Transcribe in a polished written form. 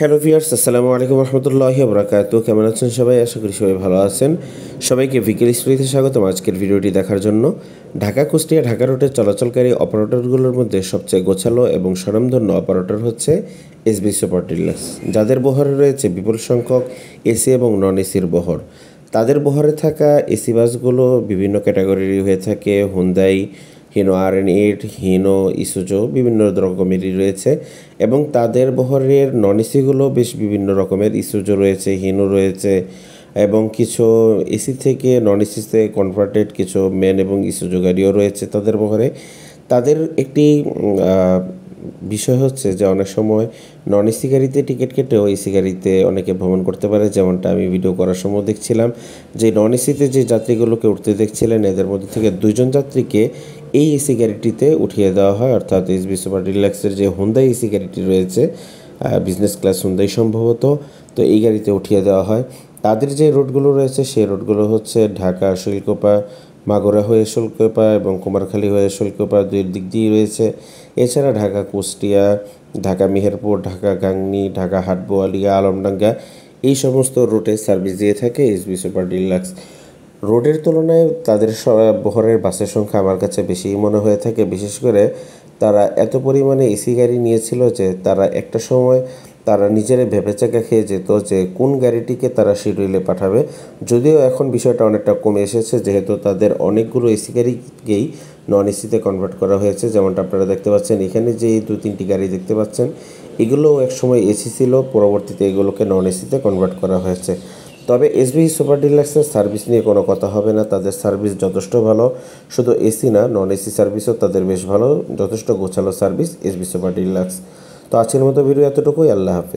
Hello viewers, আসসালামু আলাইকুম রহমতুল্লাহি ওয়া বারাকাতুহু। কেমন আছেন সবাই? আশা করি সবাই ভালো আছেন। সবাইকে ভিকেল স্টোরিতে স্বাগতম। আজকের ভিডিওটি দেখার জন্য ঢাকা কুষ্টিয়া ঢাকা রুটে চলাচলকারী অপারেটরগুলোর মধ্যে সবচেয়ে গোছালো এবং স্বনামধন্য অপারেটর হচ্ছে এসবি সুপার ডিলাক্স, যাদের বহরে রয়েছে বিপুল সংখ্যক এসি এবং নন এসির বহর। তাদের বহরে থাকা এসি বাসগুলো বিভিন্ন ক্যাটাগরির হয়ে থাকে। হুন্দাই, হিনো RN8, হিনো, ইসুজো বিভিন্ন রকমেরই রয়েছে এবং তাদের বহরের নন এসিগুলো বেশ বিভিন্ন রকমের। ইসুজো রয়েছে, হিনো রয়েছে এবং কিছু এসি থেকে নন এসিতে কনভার্টেড কিছু মেন এবং ইসুজো গাড়িও রয়েছে তাদের বহরে। তাদের একটি বিষয় হচ্ছে যে অনেক সময় নন এসি গাড়িতে টিকিট কেটেও এসি গাড়িতে অনেকে ভ্রমণ করতে পারে, যেমনটা আমি ভিডিও করার সময় দেখছিলাম যে নন এসিতে যে যাত্রীগুলোকে উঠতে দেখছিলেন এদের মধ্যে থেকে 2জন যাত্রীকে এই এসি গাড়িটিতে উঠিয়ে দেওয়া হয়, অর্থাৎ এসবি সুপার ডিলাক্সের যে হুন্দাই এসি গাড়িটি রয়েছে, বিজনেস ক্লাস হুন্দাই সম্ভবত, তো এই গাড়িতে উঠিয়ে দেওয়া হয়। তাদের যে রুটগুলো রয়েছে সেই রুটগুলো হচ্ছে ঢাকা শৈলকুপা, মাগুরা হয়ে শৈলকুপা এবং কুমারখালী হয়ে শৈলকুপা, দুই দিক দিয়েই রয়েছে। এছাড়া ঢাকা কুষ্টিয়া, ঢাকা মেহেরপুর, ঢাকা গাংনী, ঢাকা হাটবোয়ালিয়া, আলমডাঙ্গা এই সমস্ত রুটে সার্ভিস দিয়ে থাকে এসবি সুপার ডিলাক্স। রোডের তুলনায় তাদের বহরের বাসের সংখ্যা আমার কাছে বেশি মনে হয়ে থাকে। বিশেষ করে তারা এত পরিমাণে এসি গাড়ি নিয়েছিল যে তারা একটা সময় তারা নিজেরা ভেবেচাকা খেয়ে যেত যে কোন গাড়িটিকে তারা শিডিউলে পাঠাবে। যদিও এখন বিষয়টা অনেকটা কমে এসেছে, যেহেতু তাদের অনেকগুলো এসি গাড়িকেই নন এসিতে কনভার্ট করা হয়েছে। যেমনটা আপনারা দেখতে পাচ্ছেন এখানে যে 2-3টি গাড়ি দেখতে পাচ্ছেন, এগুলো একসময় এসি ছিল, পরবর্তীতে এগুলোকে নন এসিতে কনভার্ট করা হয়েছে। তবে এসবি সুপার ডিলাক্সের সার্ভিস নিয়ে কোনো কথা হবে না, তাদের সার্ভিস যথেষ্ট ভালো। শুধু এসি না, নন এসি সার্ভিসও তাদের বেশ ভালো, যথেষ্ট গোছালো সার্ভিস এসবি সুপার ডিলাক্স। তো আজকের মতো ভিডিও এতটুকুই। আল্লাহ হাফেজ।